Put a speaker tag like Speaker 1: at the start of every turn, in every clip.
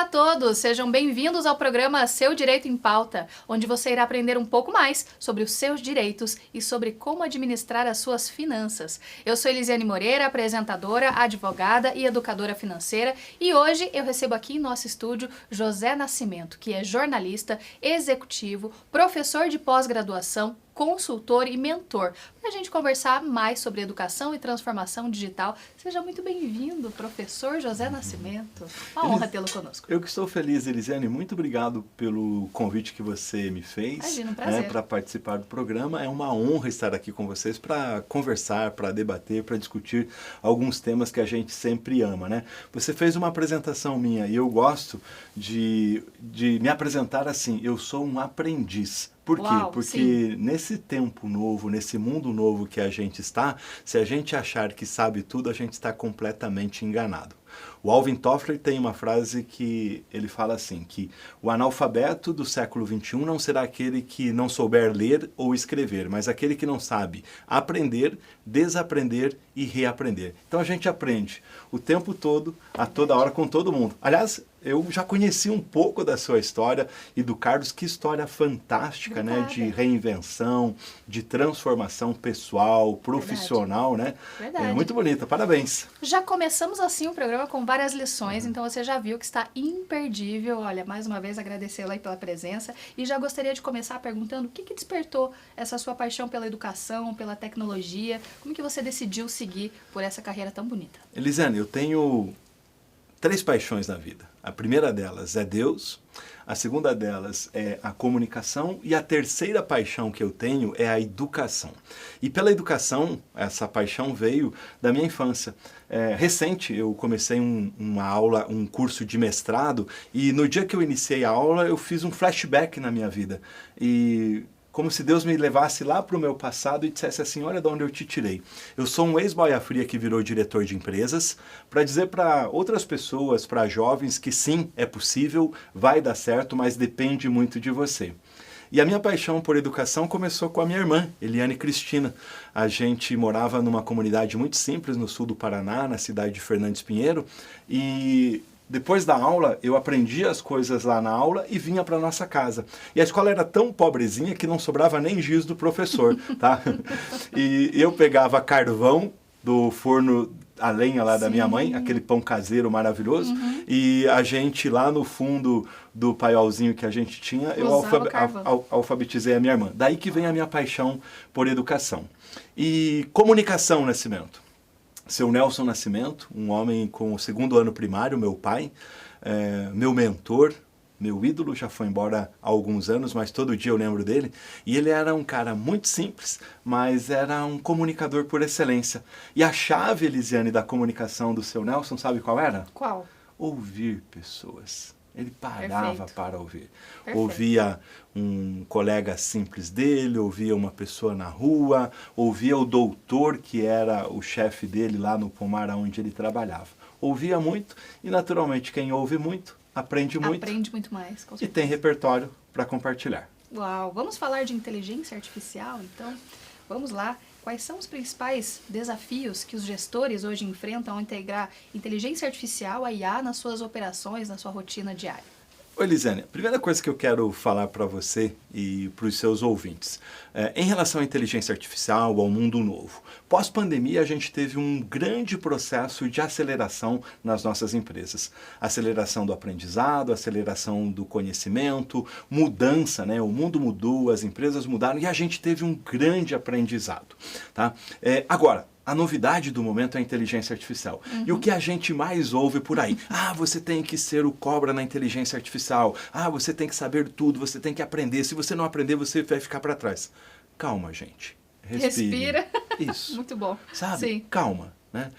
Speaker 1: Olá a todos, sejam bem-vindos ao programa Seu Direito em Pauta, onde você irá aprender um pouco mais sobre os seus direitos e sobre como administrar as suas finanças. Eu sou Elisiane Moreira, apresentadora, advogada e educadora financeira, e hoje eu recebo aqui em nosso estúdio José Nascimento, que é jornalista, executivo, professor de pós-graduação, consultor e mentor, para a gente conversar mais sobre educação e transformação digital. Seja muito bem-vindo, professor José Nascimento. Uma honra tê-lo conosco.
Speaker 2: Eu que estou feliz, Elisiane. Muito obrigado pelo convite que você me fez.
Speaker 1: Imagina, um prazer.
Speaker 2: Para participar do programa. É uma honra estar aqui com vocês para conversar, para debater, para discutir alguns temas que a gente sempre ama, né? Você fez uma apresentação minha e eu gosto de me apresentar assim. Eu sou um aprendiz. Por quê?
Speaker 1: Uau,
Speaker 2: porque
Speaker 1: sim.
Speaker 2: nesse tempo novo, nesse mundo novo que a gente está, se a gente achar que sabe tudo, a gente está completamente enganado. O Alvin Toffler tem uma frase que ele fala assim, que o analfabeto do século XXI não será aquele que não souber ler ou escrever, mas aquele que não sabe aprender, desaprender e reaprender. Então a gente aprende o tempo todo, a toda hora, com todo mundo. Aliás, eu já conheci um pouco da sua história e do Carlos, que história fantástica, né? De reinvenção, de transformação pessoal, profissional, né?
Speaker 1: Verdade.
Speaker 2: É muito bonita, parabéns.
Speaker 1: Já começamos assim o programa com várias lições, então você já viu que está imperdível. Olha, mais uma vez agradecê-lo aí pela presença e já gostaria de começar perguntando o que despertou essa sua paixão pela educação, pela tecnologia, como que você decidiu seguir por essa carreira tão bonita?
Speaker 2: Elisiane, eu tenho 3 paixões na vida. A primeira delas é Deus, a segunda delas é a comunicação e a terceira paixão que eu tenho é a educação. E pela educação, essa paixão veio da minha infância. Recente, eu comecei uma aula, um curso de mestrado e no dia que eu iniciei a aula, eu fiz um flashback na minha vida. E como se Deus me levasse lá para o meu passado e dissesse assim, olha de onde eu te tirei. Eu sou um ex-boia fria que virou diretor de empresas, para dizer para outras pessoas, para jovens, que sim, é possível, vai dar certo, mas depende muito de você. E a minha paixão por educação começou com a minha irmã, Eliane Cristina. A gente morava numa comunidade muito simples no sul do Paraná, na cidade de Fernandes Pinheiro, e depois da aula, eu aprendia as coisas lá na aula e vinha para nossa casa. E a escola era tão pobrezinha que não sobrava nem giz do professor, tá? E eu pegava carvão do forno a lenha lá da minha mãe, aquele pão caseiro maravilhoso, e a gente lá no fundo do paiolzinho que a gente tinha, eu alfabetizei a minha irmã. Daí que vem a minha paixão por educação. E comunicação, Nascimento. Seu Nelson Nascimento, um homem com o 2º ano primário, meu pai, meu mentor, meu ídolo, já foi embora há alguns anos, mas todo dia eu lembro dele. E ele era um cara muito simples, mas era um comunicador por excelência. E a chave, Elisiane, da comunicação do seu Nelson, sabe qual era?
Speaker 1: Qual?
Speaker 2: Ouvir pessoas. Ele parava para ouvir.
Speaker 1: Perfeito.
Speaker 2: Ouvia um colega simples dele, ouvia uma pessoa na rua, ouvia o doutor que era o chefe dele lá no pomar onde ele trabalhava. Ouvia muito e, naturalmente, quem ouve muito, aprende muito.
Speaker 1: Aprende muito mais, com
Speaker 2: E
Speaker 1: certeza.
Speaker 2: tem repertório para compartilhar.
Speaker 1: Uau, vamos falar de inteligência artificial, então? Vamos lá. Quais são os principais desafios que os gestores hoje enfrentam ao integrar inteligência artificial, a IA, nas suas operações, na sua rotina diária?
Speaker 2: Oi, Elisiane, a primeira coisa que eu quero falar para você e para os seus ouvintes, em relação à inteligência artificial, ao mundo novo. Pós-pandemia, a gente teve um grande processo de aceleração nas nossas empresas. Aceleração do aprendizado, aceleração do conhecimento, mudança, né? O mundo mudou, as empresas mudaram e a gente teve um grande aprendizado. Tá? Agora, a novidade do momento é a inteligência artificial. E o que a gente mais ouve por aí? Ah, você tem que ser o cobra na inteligência artificial. Ah, você tem que saber tudo, você tem que aprender. Se você não aprender, você vai ficar para trás. Calma, gente.
Speaker 1: Respira.
Speaker 2: Isso.
Speaker 1: Muito bom.
Speaker 2: Sabe?
Speaker 1: Sim.
Speaker 2: Calma. Né?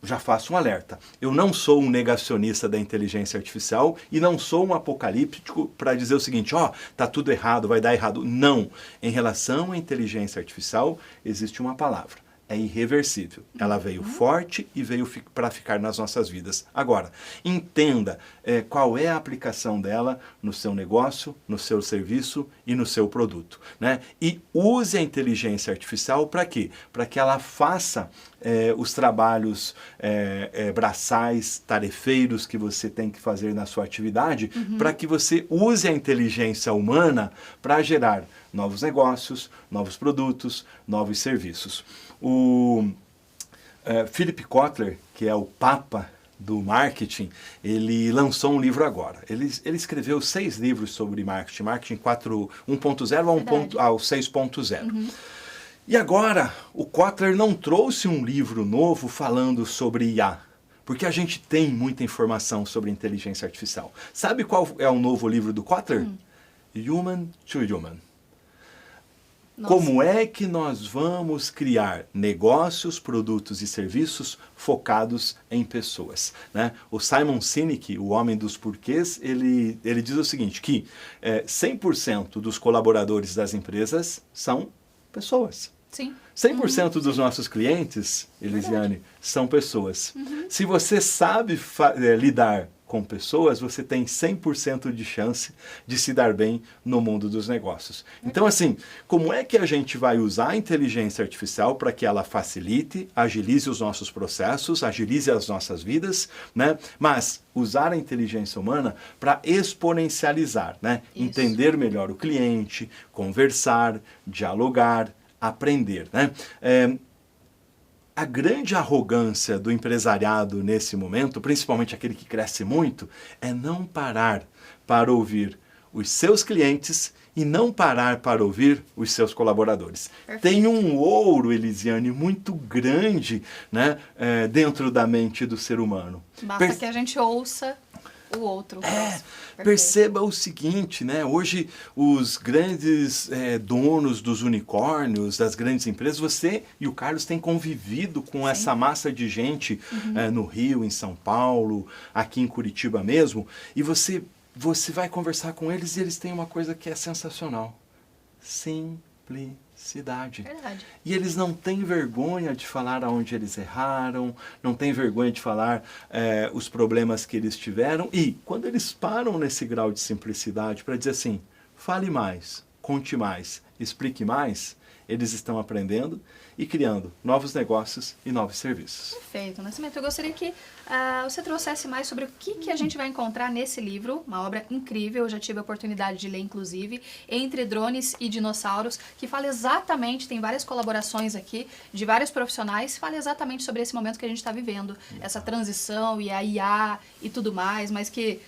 Speaker 2: Já faço um alerta. Eu não sou um negacionista da inteligência artificial e não sou um apocalíptico para dizer o seguinte, ó, tá tudo errado, vai dar errado. Não. Em relação à inteligência artificial, existe uma palavra. É irreversível. Ela veio forte e veio para ficar nas nossas vidas. Agora, entenda qual é a aplicação dela no seu negócio, no seu serviço e no seu produto. Né? E use a inteligência artificial para quê? Para que ela faça os trabalhos braçais, tarefeiros que você tem que fazer na sua atividade, para que você use a inteligência humana para gerar novos negócios, novos produtos, novos serviços. O Philip Kotler, que é o papa do marketing, ele lançou um livro agora. Ele escreveu 6 livros sobre marketing, marketing 1.0 ao 6.0. E agora, o Kotler não trouxe um livro novo falando sobre IA, porque a gente tem muita informação sobre inteligência artificial. Sabe qual é o novo livro do Kotler? Human to Human.
Speaker 1: Nossa.
Speaker 2: Como é que nós vamos criar negócios, produtos e serviços focados em pessoas, né? O Simon Sinek, o homem dos porquês, ele diz o seguinte, que 100% dos colaboradores das empresas são pessoas.
Speaker 1: Sim.
Speaker 2: 100% dos nossos clientes, Elisiane, são pessoas. Se você sabe lidar com pessoas, você tem 100% de chance de se dar bem no mundo dos negócios. Então, assim, como é que a gente vai usar a inteligência artificial para que ela facilite, agilize os nossos processos, agilize as nossas vidas, né? Mas usar a inteligência humana para exponencializar, né?
Speaker 1: Isso.
Speaker 2: Entender melhor o cliente, conversar, dialogar, aprender, né? A grande arrogância do empresariado nesse momento, principalmente aquele que cresce muito, é não parar para ouvir os seus clientes e não parar para ouvir os seus colaboradores.
Speaker 1: Perfeito.
Speaker 2: Tem um ouro, Elisiane, muito grande, né, dentro da mente do ser humano.
Speaker 1: Basta que a gente ouça o outro.
Speaker 2: Perceba o seguinte, né? Hoje os grandes donos dos unicórnios, das grandes empresas, você e o Carlos têm convivido com essa massa de gente no Rio, em São Paulo, aqui em Curitiba mesmo, e você vai conversar com eles e eles têm uma coisa que é sensacional. Simplicidade.
Speaker 1: Verdade.
Speaker 2: E eles não têm vergonha de falar aonde eles erraram, não têm vergonha de falar os problemas que eles tiveram. E quando eles param nesse grau de simplicidade para dizer assim, fale mais, conte mais, explique mais, eles estão aprendendo e criando novos negócios e novos serviços.
Speaker 1: Perfeito. Nascimento, eu gostaria que você trouxesse mais sobre o que a gente vai encontrar nesse livro, uma obra incrível, eu já tive a oportunidade de ler, inclusive, Entre Drones e Dinossauros, que fala exatamente, tem várias colaborações aqui, de vários profissionais, fala exatamente sobre esse momento que a gente está vivendo, essa transição e a IA e tudo mais, mas que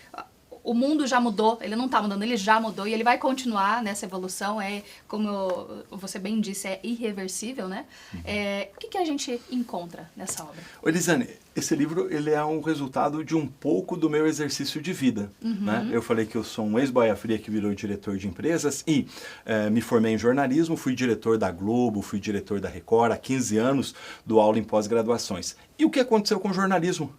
Speaker 1: o mundo já mudou, ele não está mudando, ele já mudou e ele vai continuar nessa evolução, como você bem disse, é irreversível, né? O que a gente encontra nessa obra?
Speaker 2: Elisane, esse livro ele é um resultado de um pouco do meu exercício de vida. Né? Eu falei que eu sou um ex-boia fria que virou diretor de empresas e me formei em jornalismo, fui diretor da Globo, fui diretor da Record, há 15 anos dou aula em pós-graduações. E o que aconteceu com o jornalismo?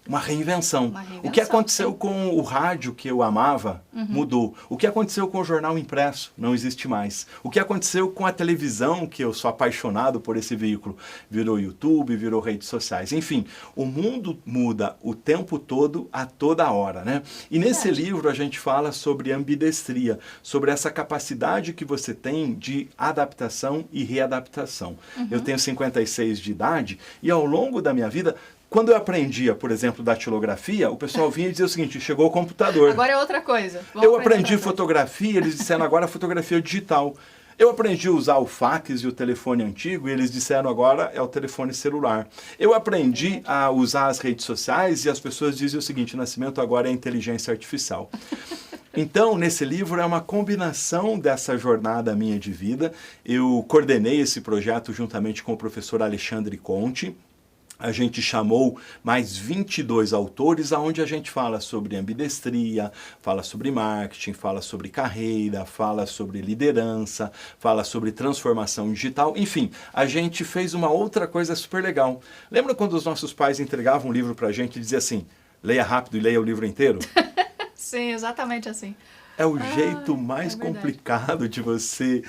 Speaker 2: Uma reinvenção. O que aconteceu com o rádio que eu amava mudou. O que aconteceu com o jornal impresso não existe mais. O que aconteceu com a televisão, que eu sou apaixonado por esse veículo, virou YouTube, virou redes sociais. Enfim, o mundo muda o tempo todo, a toda hora, né? E nesse livro a gente fala sobre ambidestria, sobre essa capacidade que você tem de adaptação e readaptação. Eu tenho 56 de idade e ao longo da minha vida, quando eu aprendia, por exemplo, datilografia, o pessoal vinha e dizia o seguinte, chegou o computador.
Speaker 1: Agora é outra coisa.
Speaker 2: Eu aprendi fotografia, eles disseram agora fotografia digital. Eu aprendi a usar o fax e o telefone antigo e eles disseram agora é o telefone celular. Eu aprendi a usar as redes sociais e as pessoas dizem o seguinte, Nascimento agora é inteligência artificial. Então, nesse livro é uma combinação dessa jornada minha de vida. Eu coordenei esse projeto juntamente com o professor Alexandre Conte. A gente chamou mais 22 autores, onde a gente fala sobre ambidestria, fala sobre marketing, fala sobre carreira, fala sobre liderança, fala sobre transformação digital. Enfim, a gente fez uma outra coisa super legal. Lembra quando os nossos pais entregavam um livro pra gente e diziam assim, leia rápido e leia o livro inteiro?
Speaker 1: Sim, exatamente assim.
Speaker 2: é o jeito mais
Speaker 1: é verdade.
Speaker 2: complicado de você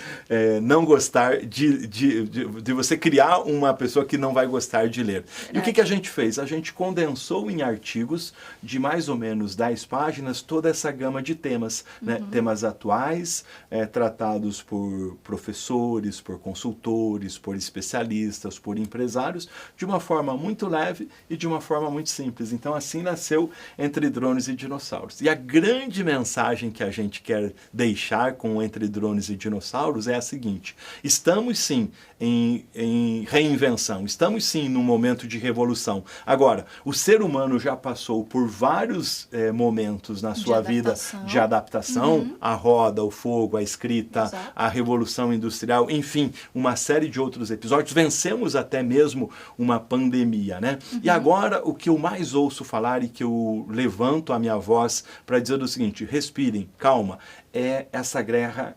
Speaker 2: não gostar, de você criar uma pessoa que não vai gostar de ler. E o que a gente fez? A gente condensou em artigos de mais ou menos 10 páginas toda essa gama de temas, né? Temas atuais, tratados por professores, por consultores, por especialistas, por empresários, de uma forma muito leve e de uma forma muito simples. Então assim nasceu Entre Drones e Dinossauros. E a grande mensagem que a gente quer deixar com Entre Drones e Dinossauros é a seguinte: estamos sim em reinvenção, estamos sim num momento de revolução. Agora, o ser humano já passou por vários momentos na sua vida de adaptação, a roda, o fogo, a escrita,
Speaker 1: Exato.
Speaker 2: a revolução industrial, enfim, uma série de outros episódios. Vencemos até mesmo uma pandemia, né? E agora o que eu mais ouço falar e que eu levanto a minha voz para dizer o seguinte: respirem, calma, é essa guerra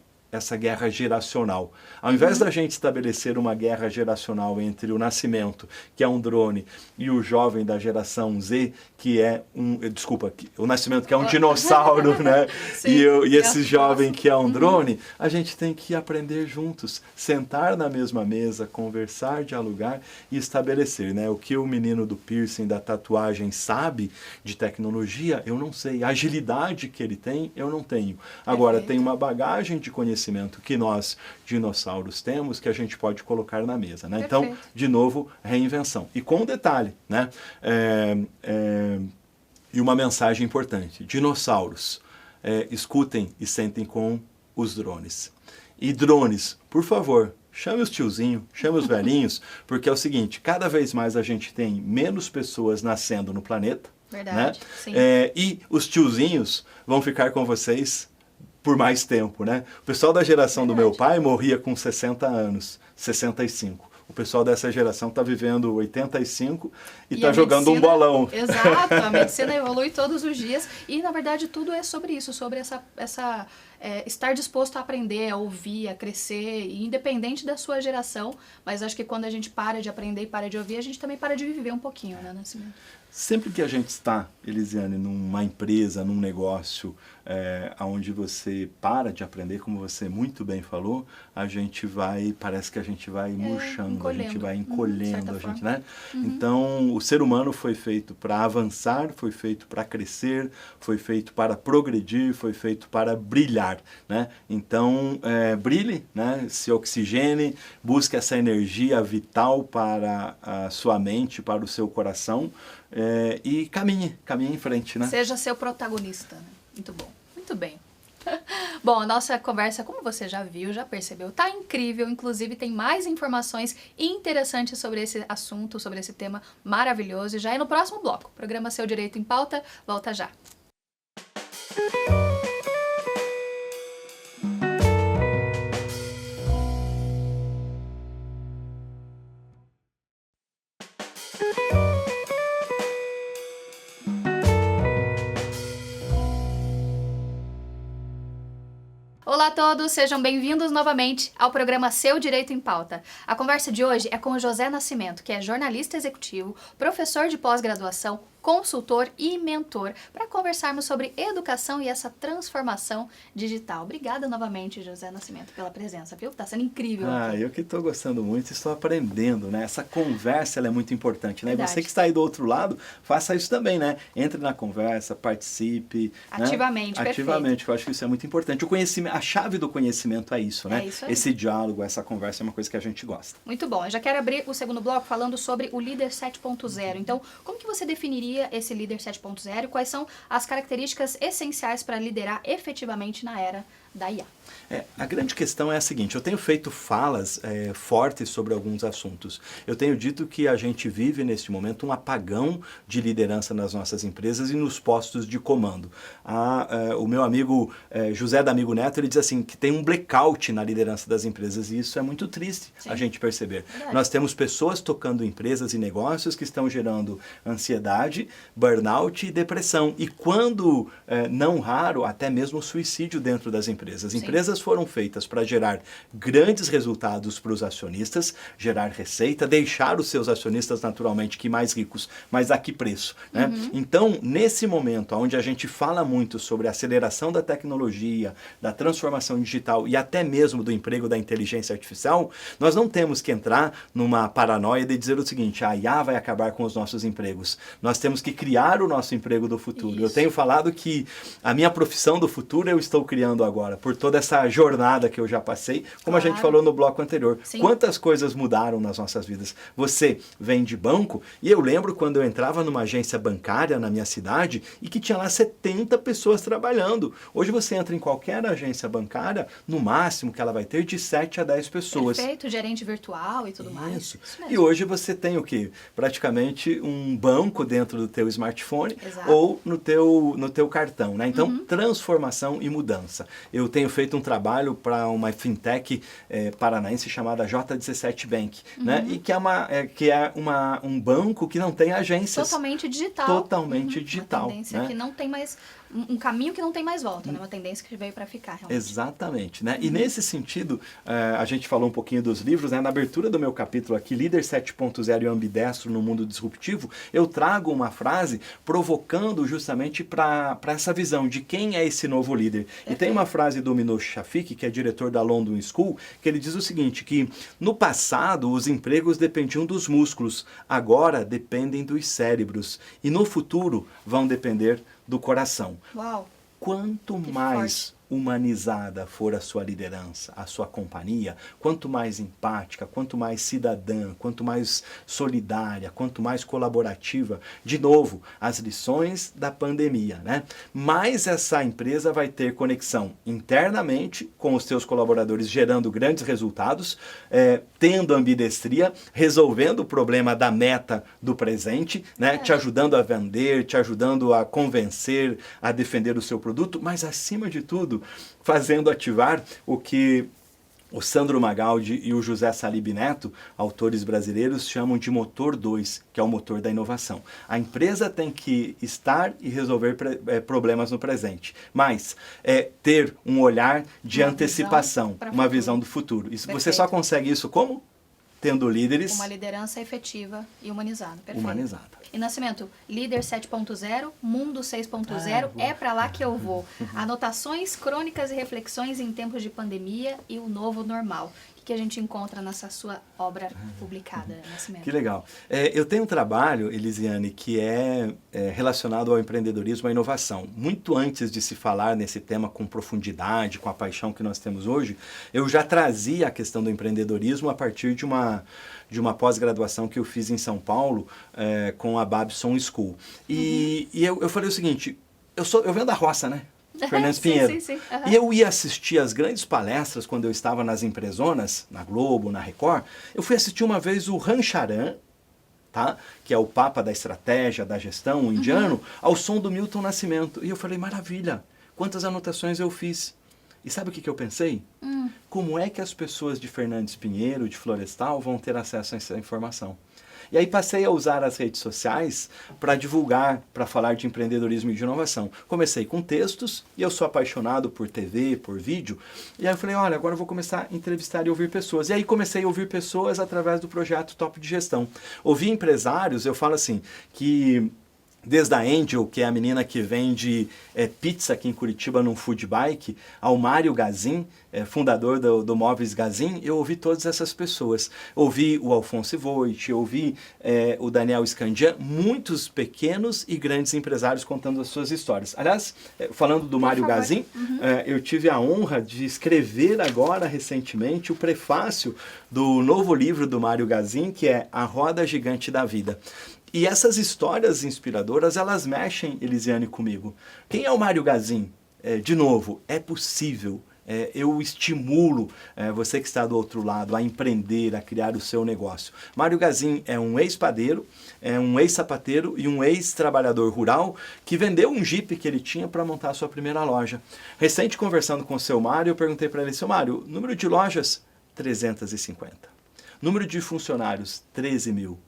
Speaker 2: geracional. Ao invés da gente estabelecer uma guerra geracional entre o Nascimento, que é um drone, e o jovem da geração Z, que é o Nascimento, que é um dinossauro, né?
Speaker 1: Sim,
Speaker 2: e esse jovem que é um drone, a gente tem que aprender juntos, sentar na mesma mesa, conversar, dialogar e estabelecer, né? O que o menino do piercing, da tatuagem sabe de tecnologia, eu não sei. A agilidade que ele tem, eu não tenho. Agora, tem uma bagagem de conhecimento que nós, dinossauros, temos, que a gente pode colocar na mesa, né? Então, de novo, reinvenção. E com um detalhe, né? E uma mensagem importante: dinossauros, escutem e sentem com os drones. E drones, por favor, chame os tiozinhos, chame os velhinhos, porque é o seguinte: cada vez mais a gente tem menos pessoas nascendo no planeta.
Speaker 1: Verdade,
Speaker 2: né?
Speaker 1: sim.
Speaker 2: E os tiozinhos vão ficar com vocês por mais tempo, né? O pessoal da geração do meu pai morria com 60 anos, 65. O pessoal dessa geração está vivendo 85 e está jogando um bolão.
Speaker 1: Exato, a medicina evolui todos os dias e, na verdade, tudo é sobre isso, sobre estar disposto a aprender, a ouvir, a crescer, independente da sua geração. Mas acho que quando a gente para de aprender e para de ouvir, a gente também para de viver um pouquinho, né, Nascimento?
Speaker 2: Sempre que a gente está, Elisiane, numa empresa, num negócio, onde você para de aprender, como você muito bem falou, a gente parece que a gente vai murchando, a gente vai encolhendo, a gente, né? Então, o ser humano foi feito para avançar, foi feito para crescer, foi feito para progredir, foi feito para brilhar, né? Então, brilhe, né? Se oxigene, busque essa energia vital para a sua mente, para o seu coração, e caminhe em frente, né?
Speaker 1: Seja seu protagonista, né? Muito bom, muito bem. Bom, a nossa conversa, como você já viu, já percebeu, tá incrível. Inclusive tem mais informações interessantes sobre esse assunto, sobre esse tema maravilhoso. E já é no próximo bloco. O programa Seu Direito em Pauta volta já. Olá a todos, sejam bem-vindos novamente ao programa Seu Direito em Pauta. A conversa de hoje é com o José Nascimento, que é jornalista executivo, professor de pós-graduação, consultor e mentor, para conversarmos sobre educação e essa transformação digital. Obrigada novamente, José Nascimento, pela presença, viu? Tá sendo incrível.
Speaker 2: Eu que estou gostando muito, estou aprendendo, né? Essa conversa ela é muito importante, né?
Speaker 1: Verdade.
Speaker 2: Você que está aí do outro lado, faça isso também, né? Entre na conversa, participe.
Speaker 1: Ativamente,
Speaker 2: né? Ativamente, eu acho que isso é muito importante. O conhecimento, a chave do conhecimento é isso, né?
Speaker 1: É isso aí.
Speaker 2: Esse diálogo, essa conversa é uma coisa que a gente gosta.
Speaker 1: Muito bom. Eu já quero abrir o segundo bloco falando sobre o líder 7.0. Então, como que você definiria esse líder 7.0 e quais são as características essenciais para liderar efetivamente na era da IA?
Speaker 2: A grande questão é a seguinte: eu tenho feito falas fortes sobre alguns assuntos. Eu tenho dito que a gente vive neste momento um apagão de liderança nas nossas empresas e nos postos de comando. O meu amigo José D'Amigo Neto, ele diz assim, que tem um blackout na liderança das empresas, e isso é muito triste. Sim. A gente perceber.
Speaker 1: Verdade.
Speaker 2: Nós temos pessoas tocando empresas e negócios que estão gerando ansiedade, burnout e depressão. E quando, não raro, até mesmo suicídio dentro das empresas. empresas.
Speaker 1: Sim.
Speaker 2: Empresas foram feitas para gerar grandes resultados para os acionistas, gerar receita, deixar os seus acionistas naturalmente que mais ricos, mas a que preço, né? Então, nesse momento onde a gente fala muito sobre a aceleração da tecnologia, da transformação digital e até mesmo do emprego da inteligência artificial, nós não temos que entrar numa paranoia de dizer o seguinte: a IA vai acabar com os nossos empregos. Nós temos que criar o nosso emprego do futuro.
Speaker 1: Isso.
Speaker 2: Eu tenho falado que a minha profissão do futuro eu estou criando agora, por toda essa jornada que eu já passei, como a gente falou no bloco anterior.
Speaker 1: Sim.
Speaker 2: Quantas coisas mudaram nas nossas vidas? Você vem de banco, e eu lembro quando eu entrava numa agência bancária na minha cidade e que tinha lá 70 pessoas trabalhando. Hoje você entra em qualquer agência bancária, no máximo que ela vai ter de 7 a 10 pessoas.
Speaker 1: Perfeito, gerente virtual e tudo mais.
Speaker 2: Isso
Speaker 1: mesmo.
Speaker 2: E hoje você tem o quê? Praticamente um banco dentro do teu smartphone.
Speaker 1: Exato.
Speaker 2: Ou no teu cartão, né? Então, transformação e mudança. Eu tenho feito um trabalho para uma fintech paranaense chamada J17 Bank, né? E que é um banco que não tem agências.
Speaker 1: Totalmente digital.
Speaker 2: Totalmente digital.
Speaker 1: Uma tendência,
Speaker 2: né?
Speaker 1: que não tem mais... Um caminho que não tem mais volta, né? Uma tendência que veio para ficar, realmente.
Speaker 2: Exatamente, né? E nesse sentido, a gente falou um pouquinho dos livros, né? Na abertura do meu capítulo aqui, Líder 7.0 e Ambidestro no Mundo Disruptivo, eu trago uma frase provocando justamente para essa visão de quem é esse novo líder. E tem uma frase do Minosh Shafik, que é diretor da London School, que ele diz o seguinte, que no passado os empregos dependiam dos músculos, agora dependem dos cérebros. E no futuro vão depender do coração.
Speaker 1: Uau!
Speaker 2: Quanto
Speaker 1: Que
Speaker 2: mais
Speaker 1: forte.
Speaker 2: humanizada for a sua liderança, a sua companhia, quanto mais empática, quanto mais cidadã, quanto mais solidária, quanto mais colaborativa, de novo, as lições da pandemia, né? Mais essa empresa vai ter conexão internamente com os seus colaboradores, gerando grandes resultados, tendo ambidestria, resolvendo o problema da meta do presente, né? Te ajudando a vender, te ajudando a convencer, a defender o seu produto, mas acima de tudo, fazendo ativar o que o Sandro Magaldi e o José Salib Neto, autores brasileiros, chamam de motor 2, que é o motor da inovação. A empresa tem que estar e resolver problemas no presente, mas ter um olhar de antecipação, uma visão do futuro. Isso, você só consegue isso como? Tendo líderes...
Speaker 1: Uma liderança efetiva e humanizada. Perfeito.
Speaker 2: Humanizada.
Speaker 1: E Nascimento, Líder 7.0, Mundo 6.0, é para lá que eu vou. Anotações, crônicas e reflexões em tempos de pandemia e o novo normal. O que a gente encontra nessa sua obra publicada, Nascimento?
Speaker 2: Que legal. Eu tenho um trabalho, Elisiane, que é relacionado ao empreendedorismo e à inovação. Muito antes de se falar nesse tema com profundidade, com a paixão que nós temos hoje, eu já trazia a questão do empreendedorismo a partir de uma pós-graduação que eu fiz em São Paulo com a Babson School. E eu falei o seguinte, eu venho da roça, né? Fernandes Pinheiro.
Speaker 1: Sim.
Speaker 2: E eu ia assistir as grandes palestras quando eu estava nas empresonas, na Globo, na Record. Eu fui assistir uma vez o Rancharan, tá? Que é o papa da estratégia, da gestão, um indiano, ao som do Milton Nascimento. E eu falei, maravilha, quantas anotações eu fiz. E sabe o que eu pensei? Como é que as pessoas de Fernandes Pinheiro, de Florestal, vão ter acesso a essa informação? E aí passei a usar as redes sociais para divulgar, para falar de empreendedorismo e de inovação. Comecei com textos, e eu sou apaixonado por TV, por vídeo, e aí eu falei, olha, agora eu vou começar a entrevistar e ouvir pessoas. E aí comecei a ouvir pessoas através do projeto Top de Gestão. Ouvi empresários, eu falo assim, que... Desde a Angel, que é a menina que vende pizza aqui em Curitiba num food bike, ao Mário Gazin, fundador do Móveis Gazin, eu ouvi todas essas pessoas. Ouvi o Alfonso Voit, ouvi o Daniel Scandian, muitos pequenos e grandes empresários contando as suas histórias. Aliás, falando do Mário Gazin, eu tive a honra de escrever agora, recentemente, o prefácio do novo livro do Mário Gazin, que é A Roda Gigante da Vida. E essas histórias inspiradoras, elas mexem, Elisiane, comigo. Quem é o Mário Gazin? De novo, é possível. Eu estimulo você que está do outro lado a empreender, a criar o seu negócio. Mário Gazin é um ex-padeiro, é um ex-sapateiro e um ex-trabalhador rural que vendeu um Jeep que ele tinha para montar a sua primeira loja. Recente, conversando com o seu Mário, eu perguntei para ele, seu Mário, número de lojas? 350. Número de funcionários? 13 mil.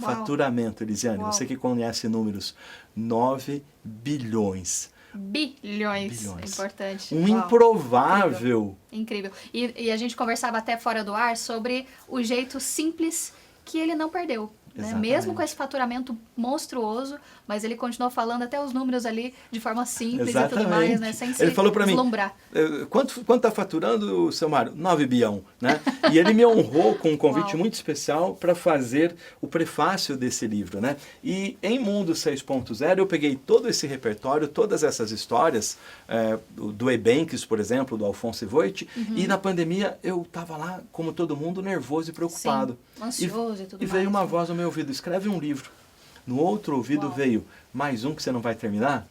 Speaker 2: Uau. Faturamento, Elisiane, você que conhece números, 9 bilhões.
Speaker 1: Bilhões. Importante.
Speaker 2: Um
Speaker 1: Uau,
Speaker 2: improvável.
Speaker 1: Incrível. E a gente conversava até fora do ar sobre o jeito simples que ele não perdeu. Né? Mesmo com esse faturamento monstruoso, mas ele continuou falando até os números ali de forma simples e tudo mais, né? Sem se
Speaker 2: ele falou para mim, quanto está faturando, seu Mário? 9 bilhão, né? E ele me honrou com um convite muito especial para fazer o prefácio desse livro, né? E em Mundo 6.0 eu peguei todo esse repertório, todas essas histórias, do Ebanks, por exemplo, do Alphonse Voigt, e na pandemia eu estava lá, como todo mundo, nervoso e preocupado.
Speaker 1: Sim, ansioso e tudo mais.
Speaker 2: E veio uma voz no meu ouvido, escreve um livro. No outro ouvido veio, mais um que você não vai terminar?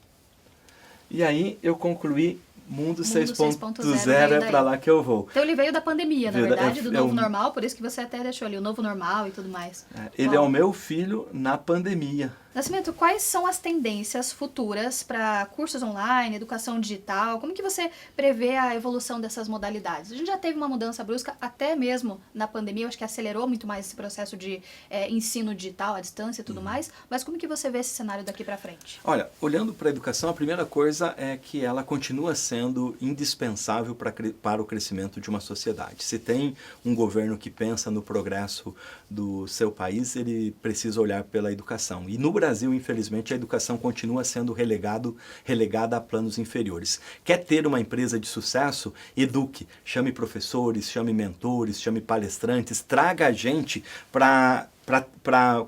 Speaker 2: E aí eu concluí Mundo 6.0 é para lá que eu vou.
Speaker 1: Então ele veio da pandemia, na verdade, do novo normal, por isso que você até deixou ali o novo normal e tudo mais.
Speaker 2: Ele é o meu filho na pandemia.
Speaker 1: Nascimento, quais são as tendências futuras para cursos online, educação digital? Como que você prevê a evolução dessas modalidades? A gente já teve uma mudança brusca, até mesmo na pandemia, eu acho que acelerou muito mais esse processo de ensino digital, à distância e tudo mais, mas como que você vê esse cenário daqui para frente?
Speaker 2: Olha, olhando para a educação, a primeira coisa é que ela continua sendo indispensável para o crescimento de uma sociedade. Se tem um governo que pensa no progresso do seu país, ele precisa olhar pela educação. E no Brasil, infelizmente, a educação continua sendo relegada a planos inferiores. Quer ter uma empresa de sucesso? Eduque. Chame professores, chame mentores, chame palestrantes, traga a gente para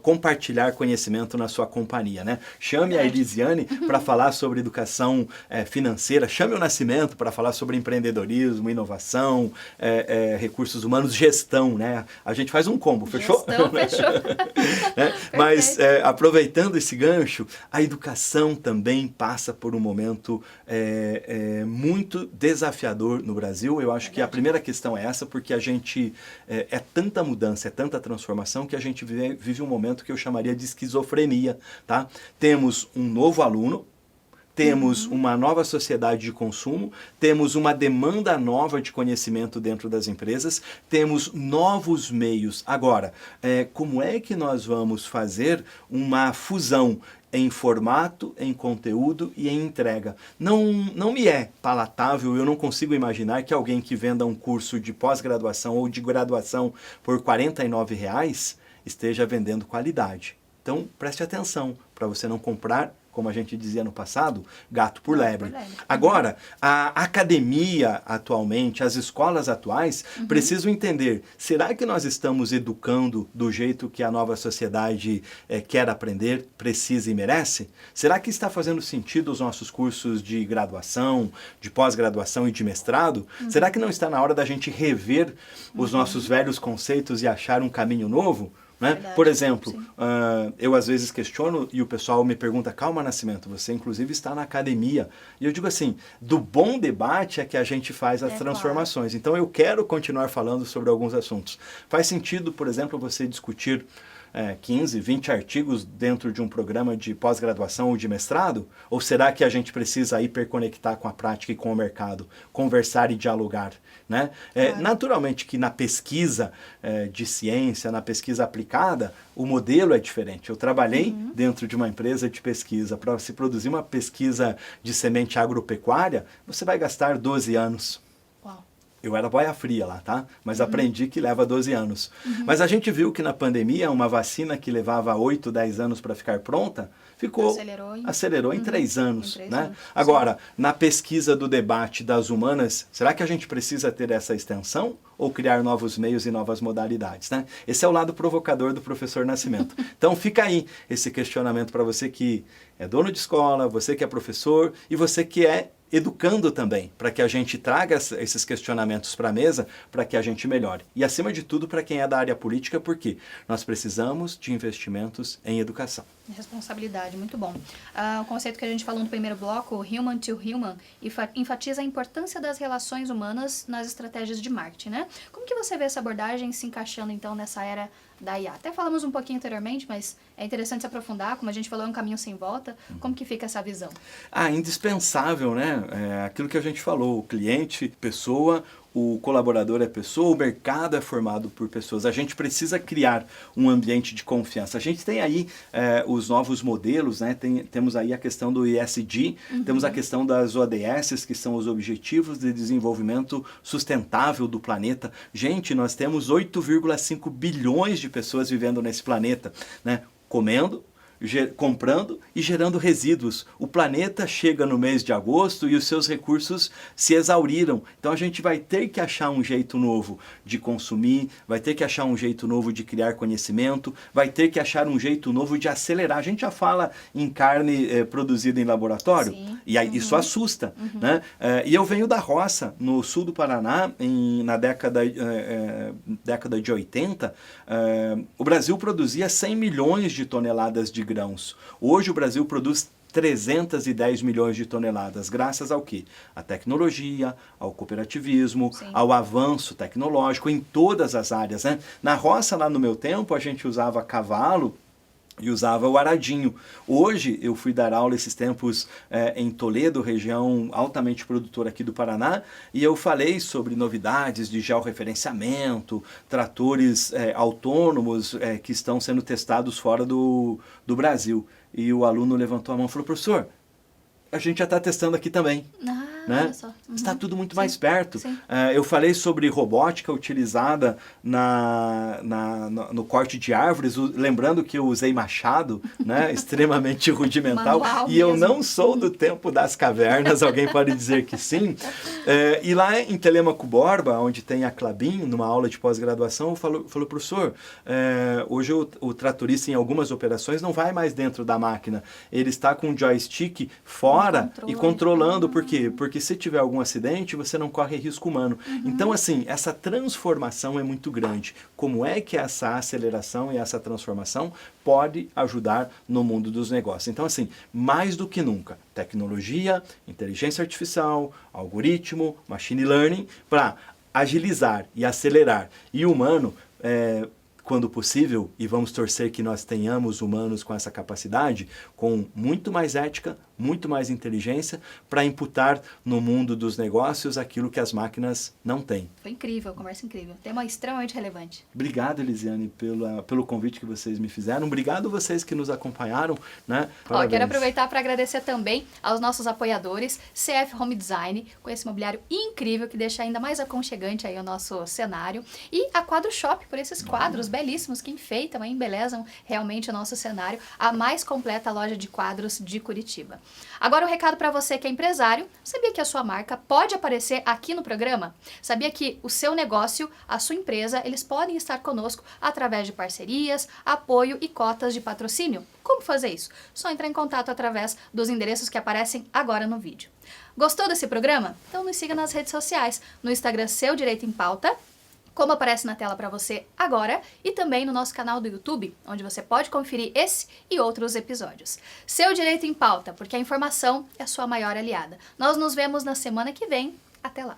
Speaker 2: compartilhar conhecimento na sua companhia, né? Chame a Elisiane para falar sobre educação financeira, chame o Nascimento para falar sobre empreendedorismo, inovação, recursos humanos, gestão, né? A gente faz um combo, fechou?
Speaker 1: Gestão, fechou.
Speaker 2: Mas aproveitando esse gancho, a educação também passa por um momento muito desafiador no Brasil. Eu acho que a primeira questão é essa, porque a gente é tanta mudança, é tanta transformação que a gente vive um momento que eu chamaria de esquizofrenia, tá? Temos um novo aluno, temos uma nova sociedade de consumo, temos uma demanda nova de conhecimento dentro das empresas, temos novos meios. Agora, como é que nós vamos fazer uma fusão em formato, em conteúdo e em entrega? Não me é palatável, eu não consigo imaginar que alguém que venda um curso de pós-graduação ou de graduação por R$ 49 esteja vendendo qualidade. Então, preste atenção para você não comprar, como a gente dizia no passado, gato por lebre. Agora, a academia atualmente, as escolas atuais, precisam entender, será que nós estamos educando do jeito que a nova sociedade quer aprender, precisa e merece? Será que está fazendo sentido os nossos cursos de graduação, de pós-graduação e de mestrado? Será que não está na hora da gente rever os nossos velhos conceitos e achar um caminho novo? Né? Por exemplo, eu às vezes questiono e o pessoal me pergunta, calma, Nascimento, você inclusive está na academia. E eu digo assim, do bom debate é que a gente faz as transformações. Claro. Então eu quero continuar falando sobre alguns assuntos. Faz sentido, por exemplo, você discutir 15, 20 artigos dentro de um programa de pós-graduação ou de mestrado? Ou será que a gente precisa hiperconectar com a prática e com o mercado, conversar e dialogar? Né? Claro. Naturalmente que na pesquisa de ciência, na pesquisa aplicada, o modelo é diferente. Eu trabalhei dentro de uma empresa de pesquisa. Para se produzir uma pesquisa de semente agropecuária, você vai gastar 12 anos. Eu era boia fria lá, tá? Mas aprendi que leva 12 anos. Mas a gente viu que na pandemia, uma vacina que levava 8, 10 anos para ficar pronta, acelerou em 3 anos. Né? Agora, na pesquisa do debate das humanas, será que a gente precisa ter essa extensão? Ou criar novos meios e novas modalidades, né? Esse é o lado provocador do professor Nascimento. Então fica aí esse questionamento para você que é dono de escola, você que é professor e você que é educando também, para que a gente traga esses questionamentos para a mesa, para que a gente melhore. E acima de tudo, para quem é da área política, porque nós precisamos de investimentos em educação.
Speaker 1: Responsabilidade, muito bom. O conceito que a gente falou no primeiro bloco, Human to Human, enfatiza a importância das relações humanas nas estratégias de marketing, né? Como que você vê essa abordagem se encaixando, então, nessa era da IA? Até falamos um pouquinho anteriormente, mas é interessante se aprofundar, como a gente falou, é um caminho sem volta. Como que fica essa visão?
Speaker 2: Indispensável, né? Aquilo que a gente falou, o cliente, pessoa, o colaborador é pessoa, o mercado é formado por pessoas. A gente precisa criar um ambiente de confiança. A gente tem aí os novos modelos, né? Temos aí a questão do ESG, temos a questão das ODS, que são os Objetivos de Desenvolvimento Sustentável do planeta. Gente, nós temos 8,5 bilhões de pessoas vivendo nesse planeta, né? Comendo, comprando e gerando resíduos. O planeta chega no mês de agosto e os seus recursos se exauriram. Então a gente vai ter que achar um jeito novo de consumir, vai ter que achar um jeito novo de criar conhecimento, vai ter que achar um jeito novo de acelerar. A gente já fala em carne produzida em laboratório.
Speaker 1: Sim.
Speaker 2: E aí isso assusta. Né? E eu venho da roça, no sul do Paraná, na década de 80, o Brasil produzia 100 milhões de toneladas de grãos. Hoje o Brasil produz 310 milhões de toneladas, graças ao quê? À tecnologia, ao cooperativismo,
Speaker 1: Sim.
Speaker 2: ao avanço tecnológico em todas as áreas. Né? Na roça, lá no meu tempo, a gente usava cavalo e usava o aradinho. Hoje, eu fui dar aula esses tempos em Toledo, região altamente produtora aqui do Paraná, e eu falei sobre novidades de georreferenciamento, tratores autônomos que estão sendo testados fora do Brasil. E o aluno levantou a mão e falou, professor, a gente já está testando aqui também. Né?
Speaker 1: Olha só.
Speaker 2: Está tudo muito mais perto.
Speaker 1: Sim.
Speaker 2: Eu falei sobre robótica utilizada no corte de árvores, lembrando que eu usei machado, né? Extremamente rudimental,
Speaker 1: Manual
Speaker 2: e eu
Speaker 1: mesmo.
Speaker 2: não sou do tempo das cavernas, alguém pode dizer que sim. E lá em Telêmaco Borba, onde tem a Klabin, numa aula de pós-graduação, falou, professor, hoje o tratorista em algumas operações não vai mais dentro da máquina, ele está com o joystick fora e controlando. Por quê? Porque se tiver algum acidente, você não corre risco humano. Então, assim, essa transformação é muito grande. Como é que essa aceleração e essa transformação pode ajudar no mundo dos negócios? Então, assim, mais do que nunca, tecnologia, inteligência artificial, algoritmo, machine learning, para agilizar e acelerar. E o humano, quando possível, e vamos torcer que nós tenhamos humanos com essa capacidade, com muito mais ética, muito mais inteligência, para imputar no mundo dos negócios aquilo que as máquinas não têm.
Speaker 1: Foi incrível, conversa incrível. Tema extremamente relevante.
Speaker 2: Obrigado, Elisiane, pelo convite que vocês me fizeram. Obrigado vocês que nos acompanharam. Né?
Speaker 1: Quero aproveitar para agradecer também aos nossos apoiadores, CF Home Design, com esse mobiliário incrível que deixa ainda mais aconchegante aí o nosso cenário, e a Quadro Shop, por esses quadros belíssimos que enfeitam e embelezam realmente o nosso cenário, a mais completa loja de quadros de Curitiba. Agora um recado para você que é empresário. Sabia que a sua marca pode aparecer aqui no programa? Sabia que o seu negócio, a sua empresa, eles podem estar conosco através de parcerias, apoio e cotas de patrocínio? Como fazer isso? Só entrar em contato através dos endereços que aparecem agora no vídeo. Gostou desse programa? Então nos siga nas redes sociais, no Instagram Seu Direito em Pauta, como aparece na tela para você agora, e também no nosso canal do YouTube, onde você pode conferir esse e outros episódios. Seu Direito em Pauta, porque a informação é a sua maior aliada. Nós nos vemos na semana que vem. Até lá!